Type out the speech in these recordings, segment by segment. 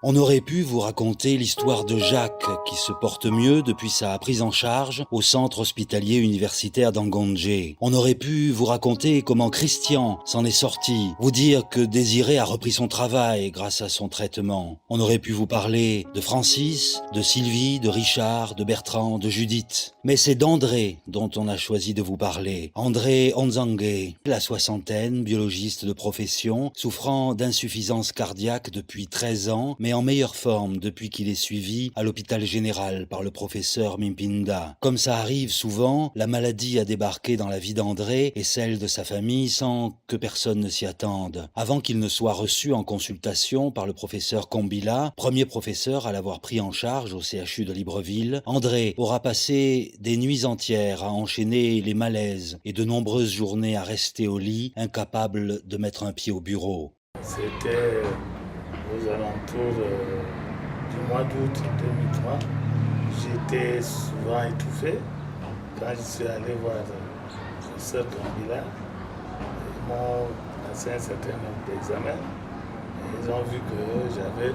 On aurait pu vous raconter l'histoire de Jacques qui se porte mieux depuis sa prise en charge au centre hospitalier universitaire d'Angondje. On aurait pu vous raconter comment Christian s'en est sorti, vous dire que Désiré a repris son travail grâce à son traitement. On aurait pu vous parler de Francis, de Sylvie, de Richard, de Bertrand, de Judith. Mais c'est d'André dont on a choisi de vous parler. André Onzangue, la soixantaine, biologiste de profession, souffrant d'insuffisance cardiaque depuis 13 ans, mais en meilleure forme depuis qu'il est suivi à l'hôpital général par le professeur Mimpinda. Comme ça arrive souvent, la maladie a débarqué dans la vie d'André et celle de sa famille sans que personne ne s'y attende. Avant qu'il ne soit reçu en consultation par le professeur Kombila, premier professeur à l'avoir pris en charge au CHU de Libreville, André aura passé des nuits entières à enchaîner les malaises et de nombreuses journées à rester au lit, incapable de mettre un pied au bureau. C'était aux alentours du mois d'août 2003. J'étais souvent étouffé. Quand je suis allé voir le professeur Kombila, ils m'ont passé un certain nombre d'examens. Ils ont vu que j'avais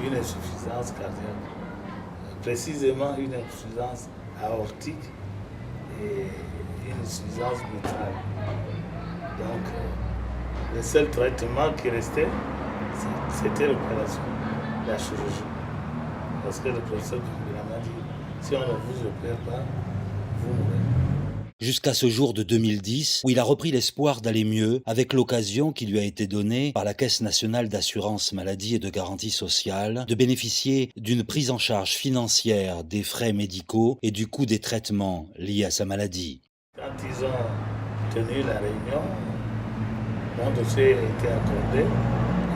une insuffisance cardiaque, précisément une insuffisance aortique et une insuffisance mitrale. Donc, le seul traitement qui restait, c'était l'opération, la chirurgie. Parce que le professeur Kombila m'a dit, si on ne vous opère pas, vous mourrez. Jusqu'à ce jour de 2010, où il a repris l'espoir d'aller mieux avec l'occasion qui lui a été donnée par la Caisse nationale d'assurance maladie et de garantie sociale de bénéficier d'une prise en charge financière des frais médicaux et du coût des traitements liés à sa maladie. Quand ils ont tenu la réunion, mon dossier a été accordé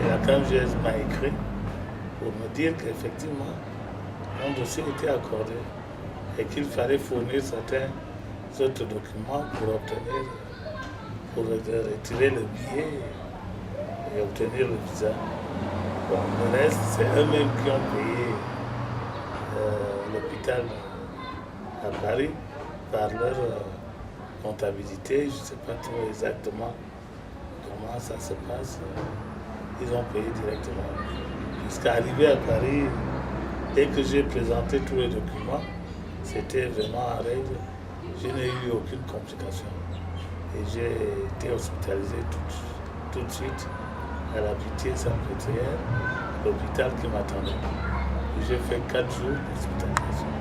et la CNAMGS m'a écrit pour me dire qu'effectivement, mon dossier était accordé et qu'il fallait fournir certains autres documents pour retirer le billet et obtenir le visa. Bon, le reste, c'est eux-mêmes qui ont payé l'hôpital à Paris par leur comptabilité. Je ne sais pas trop exactement comment ça se passe. Ils ont payé directement. Jusqu'à arriver à Paris, dès que j'ai présenté tous les documents, c'était vraiment en règle. Je n'ai eu aucune complication. Et j'ai été hospitalisé tout de suite à la Pitié-Salpêtrière, l'hôpital qui m'attendait. J'ai fait 4 jours d'hospitalisation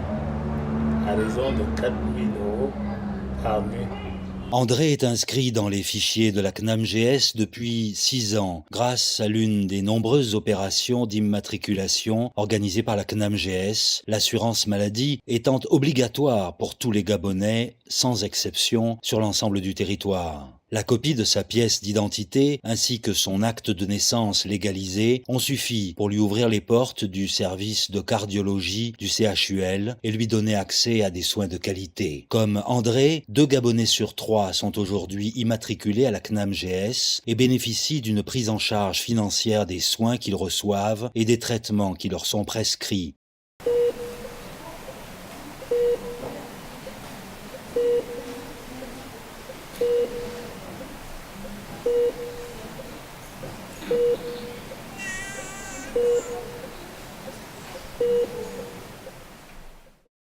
à raison de 4 000 € par nuit. André est inscrit dans les fichiers de la CNAMGS depuis 6 ans, grâce à l'une des nombreuses opérations d'immatriculation organisées par la CNAMGS, l'assurance maladie étant obligatoire pour tous les Gabonais, sans exception, sur l'ensemble du territoire. La copie de sa pièce d'identité ainsi que son acte de naissance légalisé ont suffi pour lui ouvrir les portes du service de cardiologie du CHUL et lui donner accès à des soins de qualité. Comme André, 2 Gabonais sur 3 sont aujourd'hui immatriculés à la CNAMGS et bénéficient d'une prise en charge financière des soins qu'ils reçoivent et des traitements qui leur sont prescrits.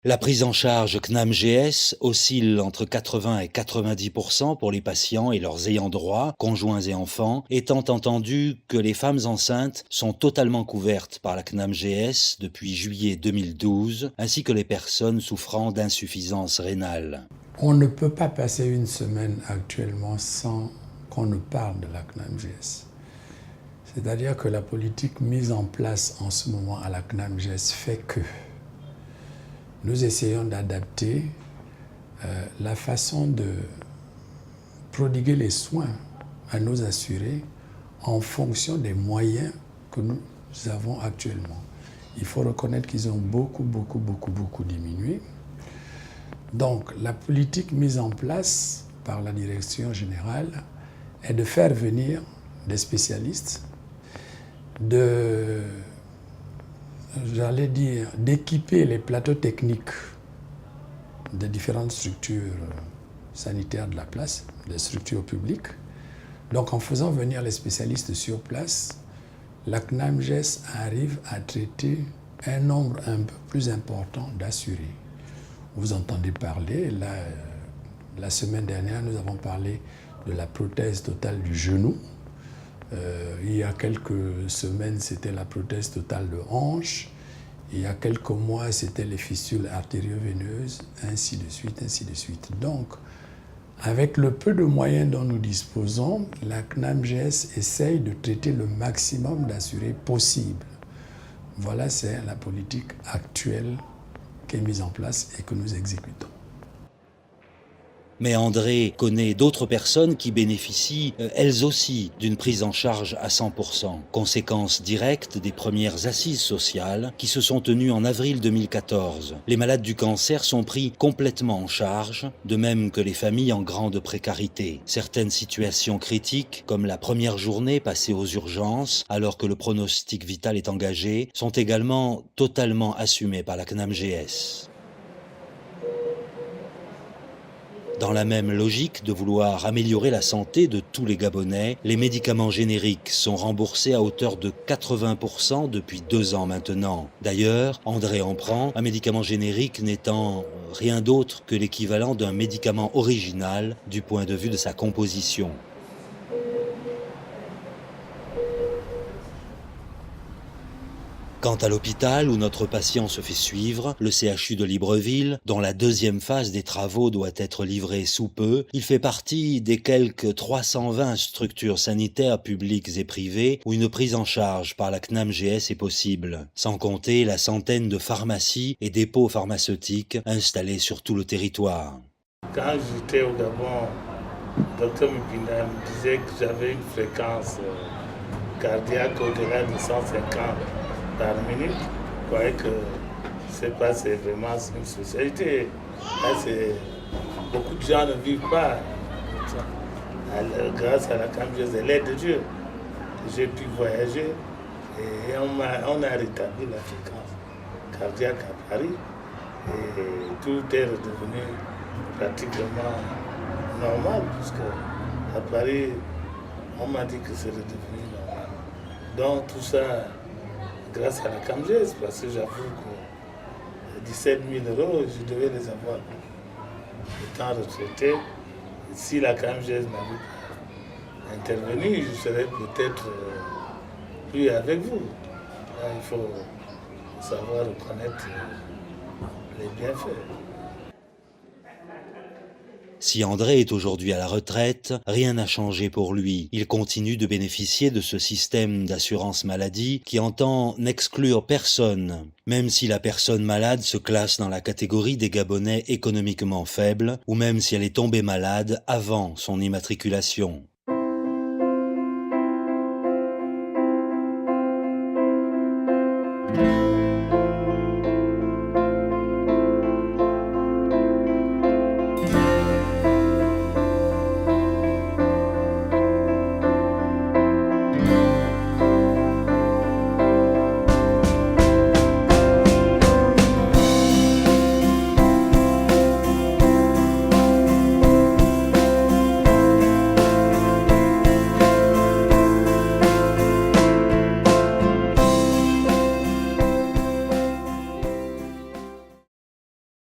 La prise en charge CNAMGS oscille entre 80 et 90% pour les patients et leurs ayants droit, conjoints et enfants, étant entendu que les femmes enceintes sont totalement couvertes par la CNAMGS depuis juillet 2012, ainsi que les personnes souffrant d'insuffisance rénale. On ne peut pas passer une semaine actuellement sans qu'on ne parle de la CNAMGS. C'est-à-dire que la politique mise en place en ce moment à la CNAMGS fait que nous essayons d'adapter la façon de prodiguer les soins à nos assurés en fonction des moyens que nous avons actuellement. Il faut reconnaître qu'ils ont beaucoup diminué. Donc, la politique mise en place par la direction générale est de faire venir des spécialistes, d'équiper les plateaux techniques des différentes structures sanitaires de la place, des structures publiques. Donc en faisant venir les spécialistes sur place, la CNAMGES arrive à traiter un nombre un peu plus important d'assurés. Vous entendez parler, la semaine dernière, nous avons parlé de la prothèse totale du genou. Il y a quelques semaines, c'était la prothèse totale de hanche. Il y a quelques mois, c'était les fistules artério-veineuses, ainsi de suite, ainsi de suite. Donc, avec le peu de moyens dont nous disposons, la CNAMGES essaye de traiter le maximum d'assurés possible. Voilà, c'est la politique actuelle qui est mise en place et que nous exécutons. Mais André connaît d'autres personnes qui bénéficient, elles aussi, d'une prise en charge à 100%. Conséquence directe des premières assises sociales qui se sont tenues en avril 2014. Les malades du cancer sont pris complètement en charge, de même que les familles en grande précarité. Certaines situations critiques, comme la première journée passée aux urgences, alors que le pronostic vital est engagé, sont également totalement assumées par la CNAMGES. Dans la même logique de vouloir améliorer la santé de tous les Gabonais, les médicaments génériques sont remboursés à hauteur de 80% depuis 2 ans maintenant. D'ailleurs, André en prend, un médicament générique n'étant rien d'autre que l'équivalent d'un médicament original du point de vue de sa composition. Quant à l'hôpital où notre patient se fait suivre, le CHU de Libreville, dont la deuxième phase des travaux doit être livrée sous peu, il fait partie des quelques 320 structures sanitaires publiques et privées où une prise en charge par la CNAMGES est possible, sans compter la centaine de pharmacies et dépôts pharmaceutiques installés sur tout le territoire. Quand j'étais au Gabon, le docteur Mupina me disait que j'avais une fréquence cardiaque au-delà de 150 par minute. Je croyais que c'est vraiment une spécialité. Là, beaucoup de gens ne vivent pas. Alors, grâce à la CNAMGES et l'aide de Dieu, j'ai pu voyager et on a rétabli la fréquence cardiaque à Paris et tout est redevenu pratiquement normal, puisque à Paris, on m'a dit que c'est redevenu normal. Donc tout ça, grâce à la CNAMGES, parce que j'avoue que 17 000 euros, je devais les avoir étant retraité. Si la CNAMGES n'avait pas intervenu, je serais peut-être plus avec vous. Là, il faut savoir reconnaître les bienfaits. Si André est aujourd'hui à la retraite, rien n'a changé pour lui. Il continue de bénéficier de ce système d'assurance maladie qui entend n'exclure personne, même si la personne malade se classe dans la catégorie des Gabonais économiquement faibles, ou même si elle est tombée malade avant son immatriculation.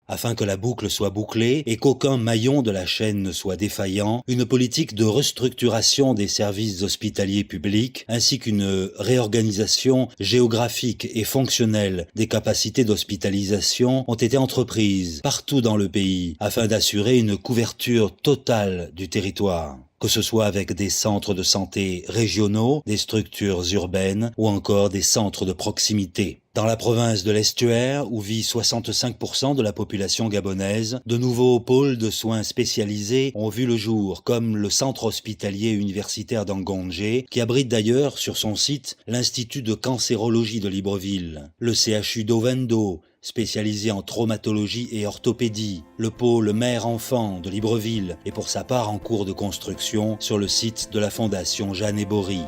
Afin que la boucle soit bouclée et qu'aucun maillon de la chaîne ne soit défaillant, une politique de restructuration des services hospitaliers publics ainsi qu'une réorganisation géographique et fonctionnelle des capacités d'hospitalisation ont été entreprises partout dans le pays afin d'assurer une couverture totale du territoire, que ce soit avec des centres de santé régionaux, des structures urbaines ou encore des centres de proximité. Dans la province de l'Estuaire, où vit 65% de la population gabonaise, de nouveaux pôles de soins spécialisés ont vu le jour, comme le centre hospitalier universitaire d'Angondje, qui abrite d'ailleurs sur son site l'Institut de cancérologie de Libreville, le CHU d'Ovendo, spécialisé en traumatologie et orthopédie, le pôle mère-enfant de Libreville est pour sa part en cours de construction sur le site de la Fondation Jeanne Bory.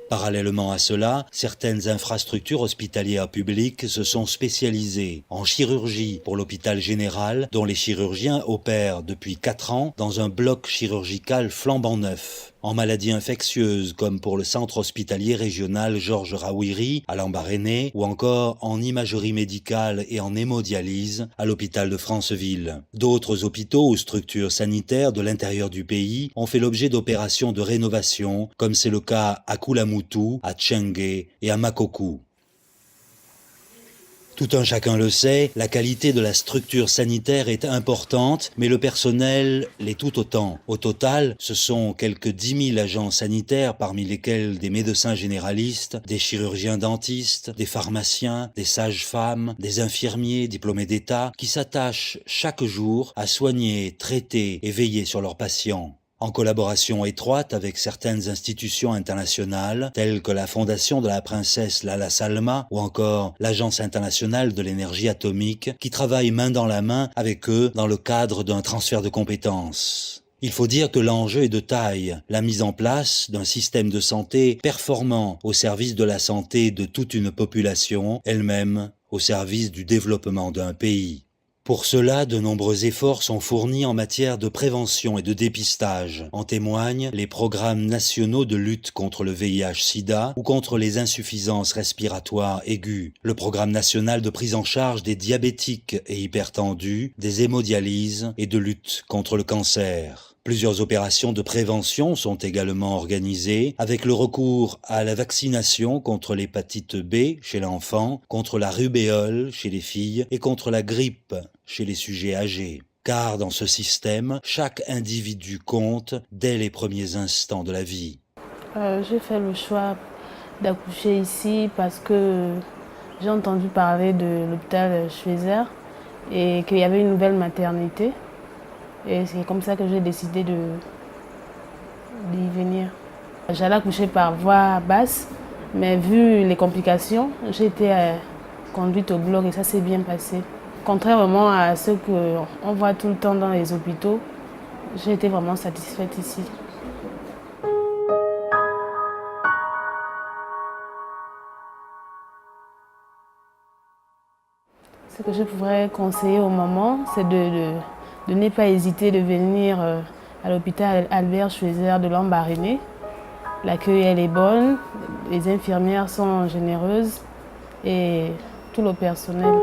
Parallèlement à cela, certaines infrastructures hospitalières publiques se sont spécialisées en chirurgie pour l'hôpital général, dont les chirurgiens opèrent depuis 4 ans dans un bloc chirurgical flambant neuf, en maladies infectieuses comme pour le centre hospitalier régional Georges Rawiri à Lambaréné ou encore en imagerie médicale et en hémodialyse à l'hôpital de Franceville. D'autres hôpitaux ou structures sanitaires de l'intérieur du pays ont fait l'objet d'opérations de rénovation, comme c'est le cas à Koulamoutou, à Tchengué et à Makokou. Tout un chacun le sait, la qualité de la structure sanitaire est importante, mais le personnel l'est tout autant. Au total, ce sont quelques 10 000 agents sanitaires, parmi lesquels des médecins généralistes, des chirurgiens dentistes, des pharmaciens, des sages-femmes, des infirmiers diplômés d'État, qui s'attachent chaque jour à soigner, traiter et veiller sur leurs patients. En collaboration étroite avec certaines institutions internationales, telles que la Fondation de la princesse Lala Salma ou encore l'Agence internationale de l'énergie atomique, qui travaillent main dans la main avec eux dans le cadre d'un transfert de compétences. Il faut dire que l'enjeu est de taille, la mise en place d'un système de santé performant au service de la santé de toute une population, elle-même au service du développement d'un pays. Pour cela, de nombreux efforts sont fournis en matière de prévention et de dépistage. En témoignent les programmes nationaux de lutte contre le VIH-Sida ou contre les insuffisances respiratoires aiguës, le programme national de prise en charge des diabétiques et hypertendus, des hémodialyses et de lutte contre le cancer. Plusieurs opérations de prévention sont également organisées avec le recours à la vaccination contre l'hépatite B chez l'enfant, contre la rubéole chez les filles et contre la grippe chez les sujets âgés. Car dans ce système, chaque individu compte dès les premiers instants de la vie. J'ai fait le choix d'accoucher ici parce que j'ai entendu parler de l'hôpital Schweizer et qu'il y avait une nouvelle maternité. Et c'est comme ça que j'ai décidé d'y venir. J'allais accoucher par voie basse, mais vu les complications, j'ai été conduite au bloc et ça s'est bien passé. Contrairement à ce qu'on voit tout le temps dans les hôpitaux, j'ai été vraiment satisfaite ici. Ce que je pourrais conseiller aux mamans, c'est de ne pas hésiter de venir à l'hôpital Albert Schweizer de Lambaréné. L'accueil elle est bonne, les infirmières sont généreuses et tout le personnel.